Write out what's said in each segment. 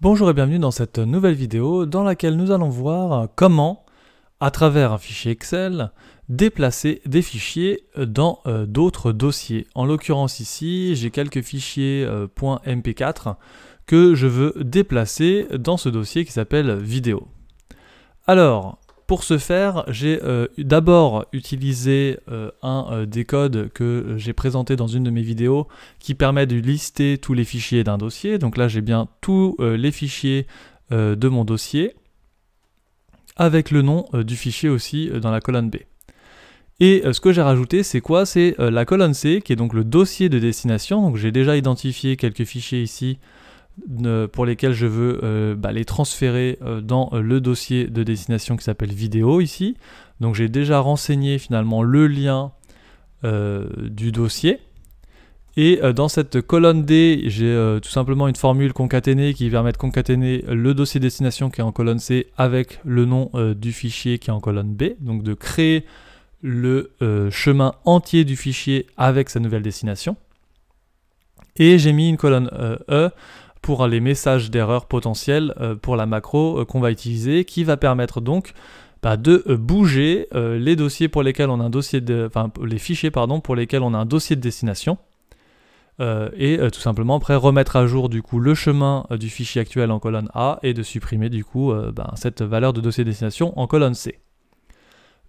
Bonjour et bienvenue dans cette nouvelle vidéo dans laquelle nous allons voir comment, à travers un fichier Excel, déplacer des fichiers dans d'autres dossiers. En l'occurrence ici, j'ai quelques fichiers .mp4 que je veux déplacer dans ce dossier qui s'appelle vidéo. Alors, pour ce faire, j'ai d'abord utilisé un des codes que j'ai présenté dans une de mes vidéos qui permet de lister tous les fichiers d'un dossier. Donc là, j'ai bien tous les fichiers de mon dossier avec le nom du fichier aussi dans la colonne B. Et ce que j'ai rajouté, c'est quoi? C'est la colonne C qui est donc le dossier de destination. Donc j'ai déjà identifié quelques fichiers ici pour lesquels je veux les transférer dans le dossier de destination qui s'appelle vidéo ici. Donc j'ai déjà renseigné finalement le lien du dossier. Et dans cette colonne D, j'ai tout simplement une formule concaténée qui permet de concaténer le dossier destination qui est en colonne C avec le nom du fichier qui est en colonne B. Donc de créer le chemin entier du fichier avec sa nouvelle destination. Et j'ai mis une colonne E pour les messages d'erreur potentiels pour la macro qu'on va utiliser, qui va permettre donc de bouger les dossiers pour lesquels on a un dossier les fichiers pour lesquels on a un dossier de destination et tout simplement après remettre à jour du coup le chemin du fichier actuel en colonne A et de supprimer du coup cette valeur de dossier de destination en colonne C.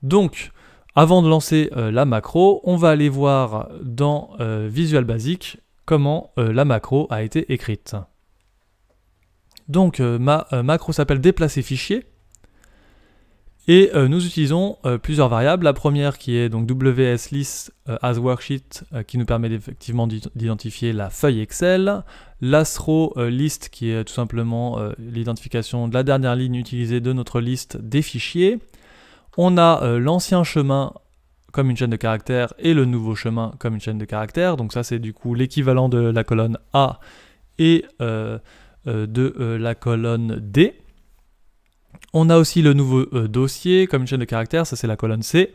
Donc avant de lancer la macro, on va aller voir dans Visual Basic comment la macro a été écrite. Donc ma macro s'appelle déplacer fichier et nous utilisons plusieurs variables. La première qui est donc wslist as worksheet qui nous permet effectivement d'identifier la feuille Excel. L'asrow list qui est tout simplement l'identification de la dernière ligne utilisée de notre liste des fichiers. On a l'ancien chemin comme une chaîne de caractères et le nouveau chemin comme une chaîne de caractères. Donc ça c'est du coup l'équivalent de la colonne A et de la colonne D. On a aussi le nouveau dossier comme une chaîne de caractères, ça c'est la colonne C.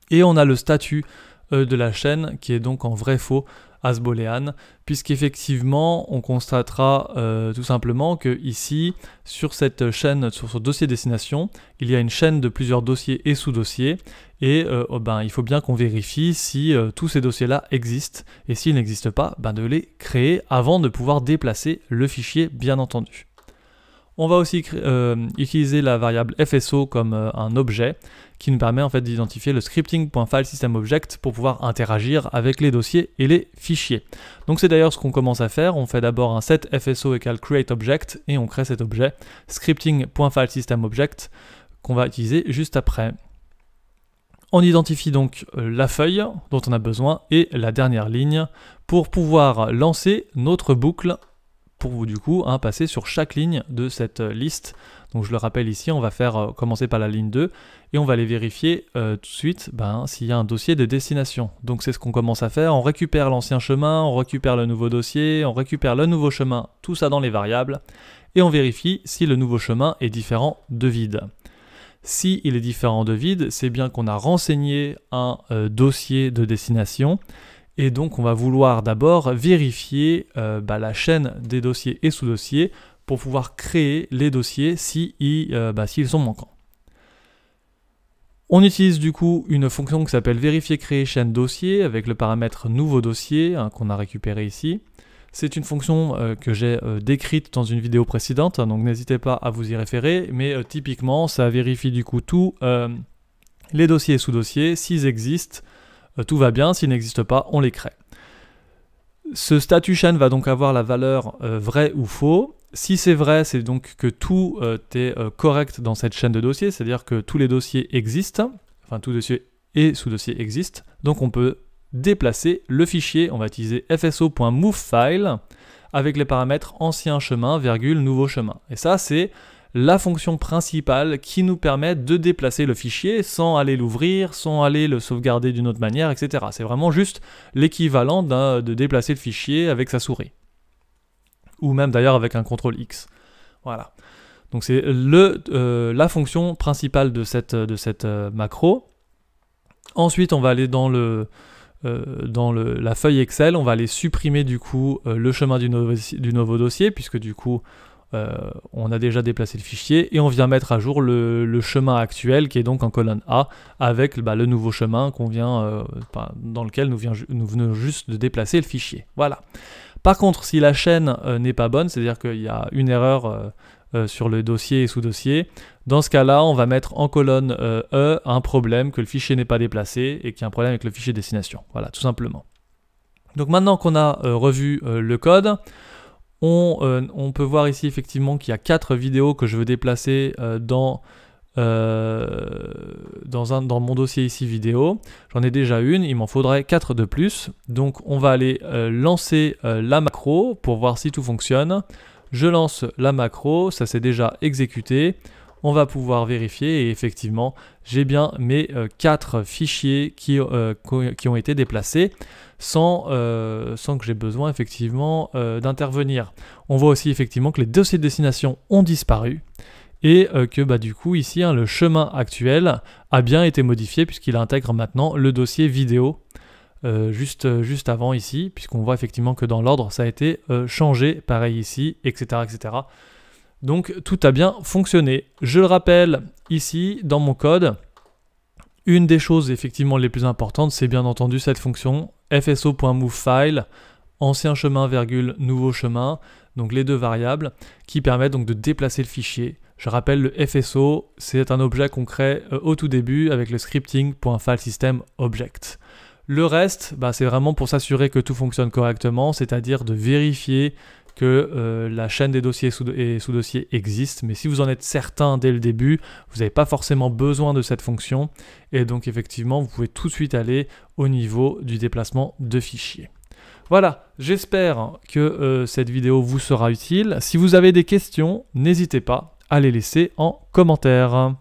Et on a le statut de la chaîne qui est donc en vrai-faux as boolean, puisqu'effectivement on constatera tout simplement que ici, sur cette chaîne, sur ce dossier destination, il y a une chaîne de plusieurs dossiers et sous-dossiers, et il faut bien qu'on vérifie si tous ces dossiers-là existent, et s'ils n'existent pas, de les créer avant de pouvoir déplacer le fichier, bien entendu. On va aussi utiliser la variable FSO comme un objet qui nous permet en fait d'identifier le scripting.filesystemObject pour pouvoir interagir avec les dossiers et les fichiers. Donc c'est d'ailleurs ce qu'on commence à faire. On fait d'abord un set FSO égale createObject et on crée cet objet scripting.filesystemObject qu'on va utiliser juste après. On identifie donc la feuille dont on a besoin et la dernière ligne pour pouvoir lancer notre boucle pour vous du coup passer sur chaque ligne de cette liste. Donc je le rappelle ici, on va faire commencer par la ligne 2 et on va aller vérifier tout de suite s'il y a un dossier de destination. Donc c'est ce qu'on commence à faire, on récupère l'ancien chemin, on récupère le nouveau dossier, on récupère le nouveau chemin, tout ça dans les variables, et on vérifie si le nouveau chemin est différent de vide. Si il est différent de vide, c'est bien qu'on a renseigné un dossier de destination. Et donc on va vouloir d'abord vérifier la chaîne des dossiers et sous-dossiers pour pouvoir créer les dossiers s'ils sont manquants. On utilise du coup une fonction qui s'appelle vérifier créer chaîne dossier avec le paramètre nouveau dossier qu'on a récupéré ici. C'est une fonction que j'ai décrite dans une vidéo précédente, donc n'hésitez pas à vous y référer, mais typiquement ça vérifie du coup tous les dossiers et sous-dossiers, s'ils existent. Tout va bien, s'il n'existe pas, on les crée. Ce statut chaîne va donc avoir la valeur vrai ou faux. Si c'est vrai, c'est donc que tout est correct dans cette chaîne de dossiers, c'est-à-dire que tous les dossiers existent, enfin tous dossiers et sous-dossiers existent. Donc on peut déplacer le fichier, on va utiliser fso.movefile avec les paramètres ancien chemin, virgule, nouveau chemin. Et ça c'est la fonction principale qui nous permet de déplacer le fichier sans aller l'ouvrir, sans aller le sauvegarder d'une autre manière, etc. C'est vraiment juste l'équivalent de déplacer le fichier avec sa souris. Ou même d'ailleurs avec un CTRL X. Voilà. Donc c'est la fonction principale de cette macro. Ensuite, on va aller dans la feuille Excel, on va aller supprimer du coup le chemin du nouveau dossier, puisque du coup on a déjà déplacé le fichier et on vient mettre à jour le chemin actuel qui est donc en colonne A avec le nouveau chemin dans lequel nous venons juste de déplacer le fichier. Voilà. Par contre, si la chaîne n'est pas bonne, c'est-à-dire qu'il y a une erreur sur le dossier et sous-dossier, dans ce cas-là, on va mettre en colonne E un problème que le fichier n'est pas déplacé et qu'il y a un problème avec le fichier destination. Voilà, tout simplement. Donc maintenant qu'on a revu le code, on peut voir ici effectivement qu'il y a 4 vidéos que je veux déplacer dans mon dossier ici vidéo. J'en ai déjà une, il m'en faudrait 4 de plus. Donc on va aller lancer la macro pour voir si tout fonctionne. Je lance la macro, ça s'est déjà exécuté. On va pouvoir vérifier et effectivement j'ai bien mes 4 fichiers qui ont été déplacés sans que j'ai besoin effectivement d'intervenir. On voit aussi effectivement que les dossiers de destination ont disparu et que du coup ici le chemin actuel a bien été modifié puisqu'il intègre maintenant le dossier vidéo juste avant ici, puisqu'on voit effectivement que dans l'ordre ça a été changé, pareil ici, etc. etc. Donc tout a bien fonctionné. Je le rappelle ici dans mon code, une des choses effectivement les plus importantes, c'est bien entendu cette fonction fso.movefile, ancien chemin, virgule, nouveau chemin, donc les deux variables qui permettent donc de déplacer le fichier. Je rappelle, le FSO, c'est un objet qu'on crée au tout début avec le scripting.filesystemObject. Le reste, c'est vraiment pour s'assurer que tout fonctionne correctement, c'est-à-dire de vérifier que la chaîne des dossiers et sous-dossiers existe, mais si vous en êtes certain dès le début, vous n'avez pas forcément besoin de cette fonction, et donc effectivement, vous pouvez tout de suite aller au niveau du déplacement de fichiers. Voilà, j'espère que cette vidéo vous sera utile. Si vous avez des questions, n'hésitez pas à les laisser en commentaire.